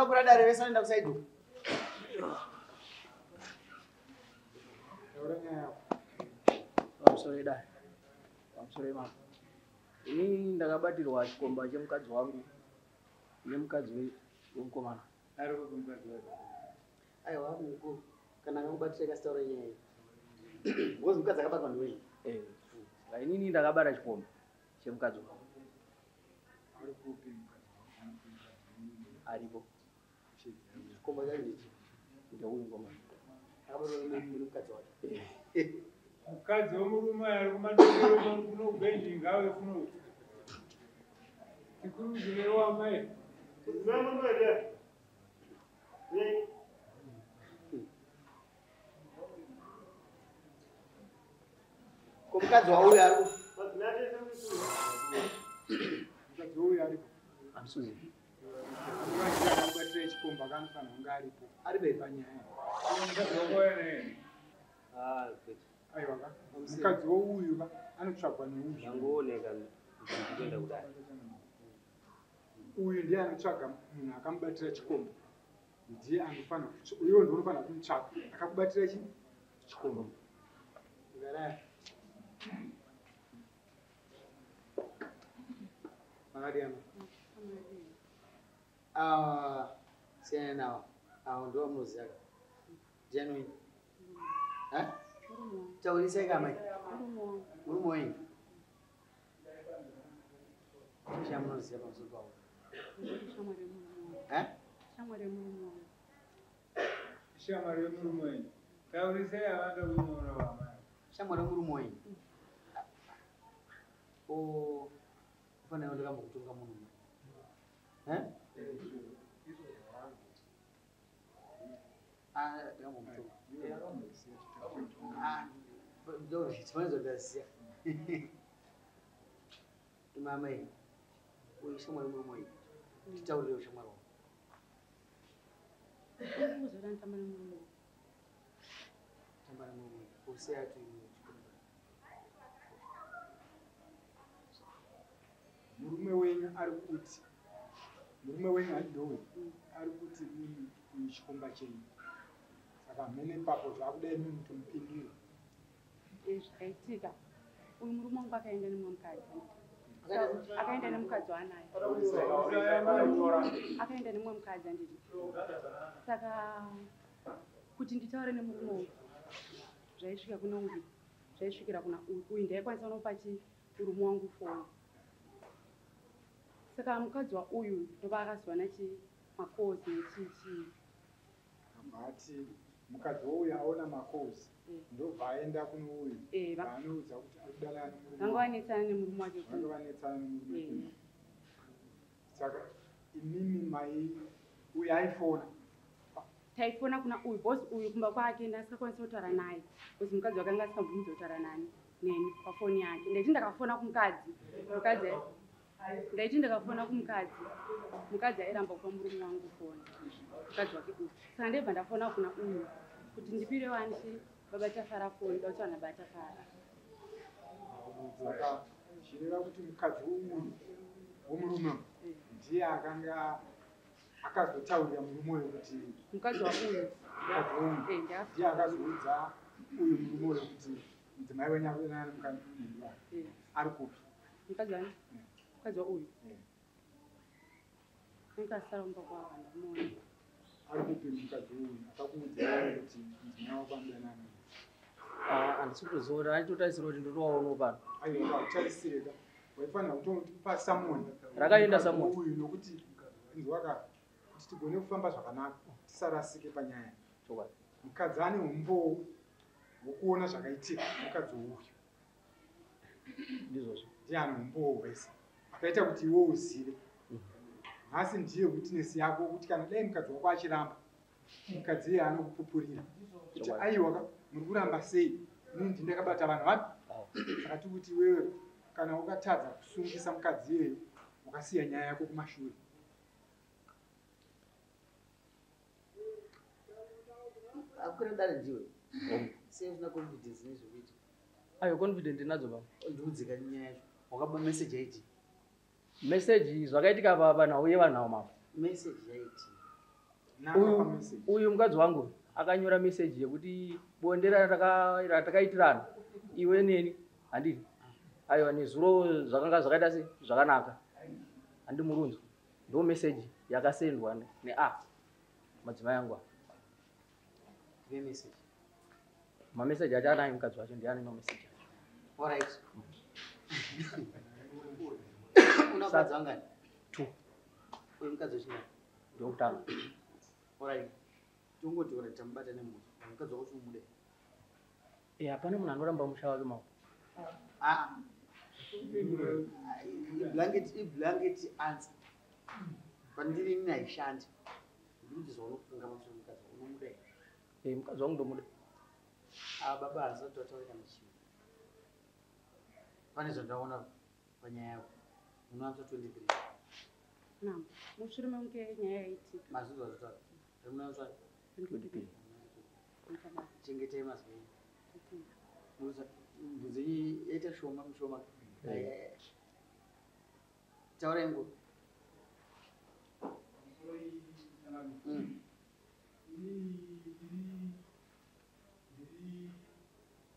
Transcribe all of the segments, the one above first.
kura dare wese anaenda kusaidu. Pamusoro dai. Pamusoro mama. Ini ndakabatirwa chikomba chemukadzi wangu. Nemukadzi wemukomana. Ari kumukadzi wako. Aiwa muko kana ngakubatira kasitaura nyaya. Ngozi mukadzi akabatwa ndiwe. Inini ndakabara chikomba chemukadzi wangu. Ari kupi? Aripo. Chikomba chachi. Ndio huyu ngoma. Akabatwa mukadzi wake. Mukadzi womurume ari kumadokero kuno kubendi ngawe kuno. Tikuru wa mai. Zamundwe. Mukadzi wauyu ari mukadzi wauyu aripo. Amsuzi. Akabatira chikomba kanofana kunge aripo. aribe Panyaya. Mukadzi wokoyene. Good. Aiwa ka. Mukadzi wouyu anotsvagwa neuyu. Yangooneka kuenda kudai. Uyu ndiye anotsvaga munhu akamubatira chikomba. Ndiye anofanira uyo ndiye unofanira kumutsvaga. Akakubatira chikomba. Ngaraya. Mariana. Sena ndo muzi yake. Genuine. Chaulisa kama murumo wengi. Shamuzi hapa msupa. Shamare murumo wengi. Kaulisa abanda kumona wama. Shamare murumo wengi. Ufana yondoka mukutunga munhu. Ndo chitwanzo dasiya. Mama hii. Uyu shamwari murumo hii. Titaurire shamwari. Uzoranta murumo. Tambara murumo. Usiya tu. Murume wenyu ari kuti. Murume wenyu adowe. Ari kuti chikomba chenyu. Saka mene papo zvakudai muntu mupindiro. Zvaitika. Uyu murume wangu akaenda nemukadzi. Akaenda nemukadzi wanaye. Akaenda nemumwe mukadzi anditi. Saka kuti nditaure nemurume wangu zvaisvika kuna uyu. Zvaisvikira kuna uyu ndaikwanisa kunopa murume wangu foni. Saka mukadzi wa uyu ndoba akazwana makozi nechichi. Ambati mukadzi wouyu aona makozi. Ndobva aenda kuno uyu. Vanoudza kuti ari kudala nemurume. Vanga vanetsana nemurume wake. Vanga vanetsana nemurume. Saka imimi mai uyu aifona. Taifona kuna uyu bosi uyu kumba kwake ndasingakwanisa kutaura naye. Bosi mukadzi wakanga asingabvumi kutaura neni pafoni yake. Ndaiti ndakafona kumukadzi. Ndaiti ndakafona kumukadzi. Mukadzi airamba kupa murume wangu foni. Mukadzi wake uyu. Saka ndebva ndafona kuna uyu kuti ndipire wanshi baba tafara foni kuti vana batafara. Saka zvireva kuti mukadzi uyu womurume ndiye akanga akazotaurira murume uyu kuti mukadzi wa uyu ndiye akazoudza uyu murume uyu kuti mudzimai wenyu akuenana nemukadzi uyu ari kupi. Mukadzi wani? Mukadzi wa uyu? Nikasara mumba kwavo ndamuona. Ari kupi mukadzi uyu akakuudzai kuti mudzimai wako anoenana? Handisi kuzoona aitotarisira kuti ndotowaona pano. Aiwa utarisireka. Waifanira kutopa Samoni. Rakaenda Samoni. Uyu nokuti inzwaka kuti tigone kufamba zvakanaka tisarasike panyaya. Mukadzi ane umbowo wokuona zvakaitika mukadzi uyu. Ndizvozvo. Ndiye ane umbowo hwese. Akaita kuti iwe uzive. Nhasi ndiye witness yako kuti kana dai mukadzi wako achiramba mukadzi iye anokupupurira. Kuti aiwa muri kuramba sei? Inini ndakabata vanhu vapi? Saka tikuti wewe kana ukatadza kusungisa mukadzi iye ukasiya nyaya yako kumashure. Akura dare ndiwe. Sei usina confidence nezvekuita. Ayo confident nadzo baba. Ndiudzika nyaya yacho. Wakaba message yaiti. Message zvakaitika baba nawo yevanhu mama. Message yaiti. uyu mukadzi wangu akanyora message yekuti bonde ratakaitirana iwe neni handiti aiwa nezuro zvakanga zvakaita se zvakanaka handi murunzo ndo message yakasendwa madzimai angu mameseji acho anayo mukadzi wacho ndiani mameseji Alright. Unakadzi wangani? 2. Uyu mukadzi wechina? Ndokutanga. Alright. Tongoti uri tambata nemuntu. Mukadzi wako chumude. Hapana munhu anoramba musha wake maoko. Blanket answer. Pandiri nini haishandi. Ndizvo unofunga pamusoro mukadzi wako unomuda here? Mukadzi wangu ndomuda. Baba hazoti wataurika nechii. Pane zvandaona panyaya yako. Unowanza 23. Naam. Mushure mekunge nyaya yaiti. Mazuva zvataura. Unowanza 23. Chengetai mazwi. Musa mbudzi yaita shoma mushoma. Taura ingo.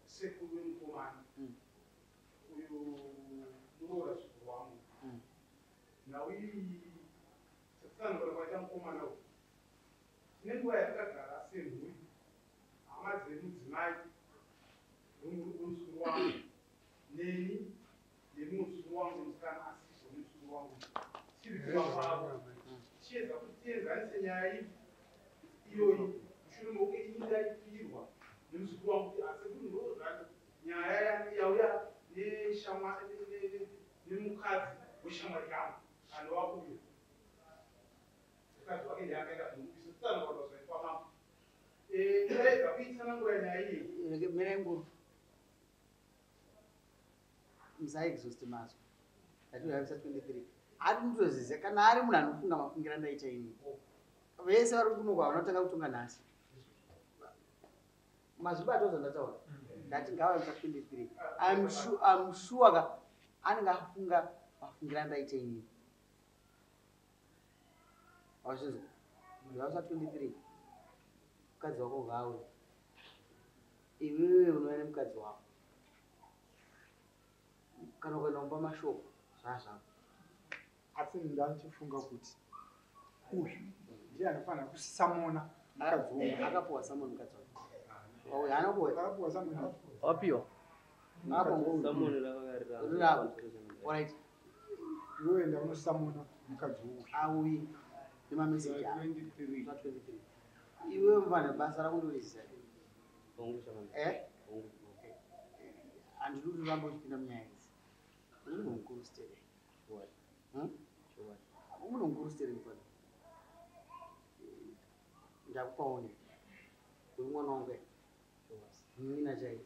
Sekuru mukomana uyu unoora zvikuru wangu naui tatsanura kwaita mukomana uyu tine nguva yatakagara semhuri hama dzemudzimai nomuzukuru wangu neni nemuzukuru wangu musikana asiso nemuzukuru wangu tiri kuvavavo tichiedza kutienzanise nyaya iyoyi mushure meuke indaipirwa nemuzukuru wangu kuti asi kuti ndozvati nyaya yauya nemukadzi weshamwari yangu kana wakuya mukadzi wake ndeyakaenda kumupisa tsanavaazvaifamamo ndaedza kuitsanangura nyaya iyi merenguru musaexhausti mazvo ndatihavisa 23 ari mutoziziva kana ari munhu anofunga mafungira ndaita ini vese vari kunogwa vanotanga kutonga nhasi mazvibato zvandataura ndati ngavavisa 23 I'm sure ka anenge afunga mafungira ndaita ini wazvizwa ngavavisa 23 mukadzi wako ngauri iwewe unova nemukadzi wako kana ukaenda kumba mashoko zvazvako asi ndandichifunga kuti uyu ndiye anofanira kusamona mukadzi wangu. Akapuwa samoni mukadzi wako hanapuwa Akapuwa samoni wapiwa alright iwoenda unosamona mukadzi wangu auyi nemameseji 23 iwe mvana basa rakundorisa handidi kuti rambo uchipinda munyaya idzi munhu mukuru stere munhu mukuru stere mufana ndakupaone uyu mwana wangu mina chai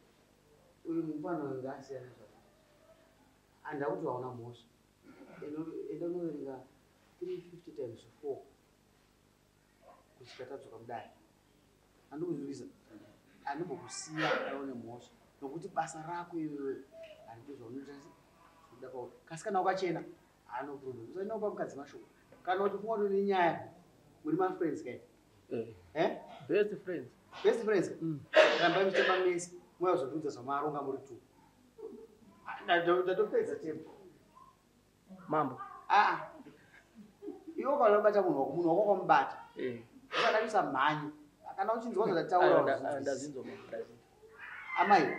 uyu mufana wanga asiyana zvaka handa kuti waona mhosva enda unoverenga 350 times 4 kusvika tadzoka mudare handikuzivisa handimbokusiya aone mhosva nokuti basa rako iwewe handidi zvaunoita zvoda kwauri kasi kana wakachena hano problem usainopa mukadzi mashoko kana kuti funga kuti nenyaya muri mafriends kai best friends rambai muchitamba mesi mwazvotudza zvamaronga muri 2 ndatopedza tempo mambo iwe ukaunobata munhu wako kwamubata usada kuisa mhanyi kana uchinzwa zvandataura amai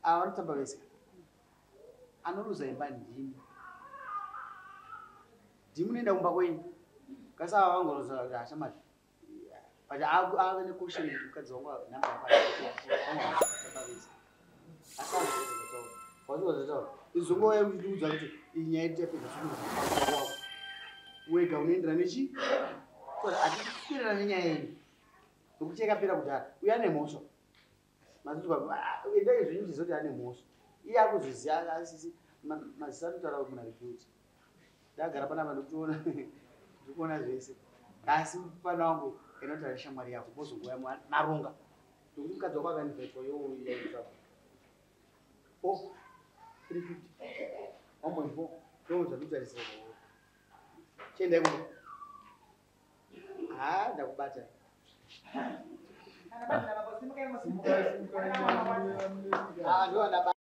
ava vanotamba vese anoluza imba ndimi noenda kumba kwenyu kasi ava vangoroza kuti hashamai but ave nekosheni kuti mukadzi wangu namba yakatamba vese asi azvozvataura wazvozvataura izongouya muchitiudza kuti iyi nyaya itapedza wako wega unoendera nechi hatikwirira nenyaya yenyu nokuti yakapera kudhara uye ane mhosva endai zvinyu ndizoti ane mhosva iye akuzoziva asisi mazisa anotaura kuti munhu aribyuti ndagara panapa ndikuona zvese asi pana wangu inotaura shamwari yako bozongoya maronga nokuti mukadzi wako akanivhetwa yoyaita 350 1.4 ndozvandikutarisira chiendai kuno Ah, ndakubata. Ah, ndo ndabata.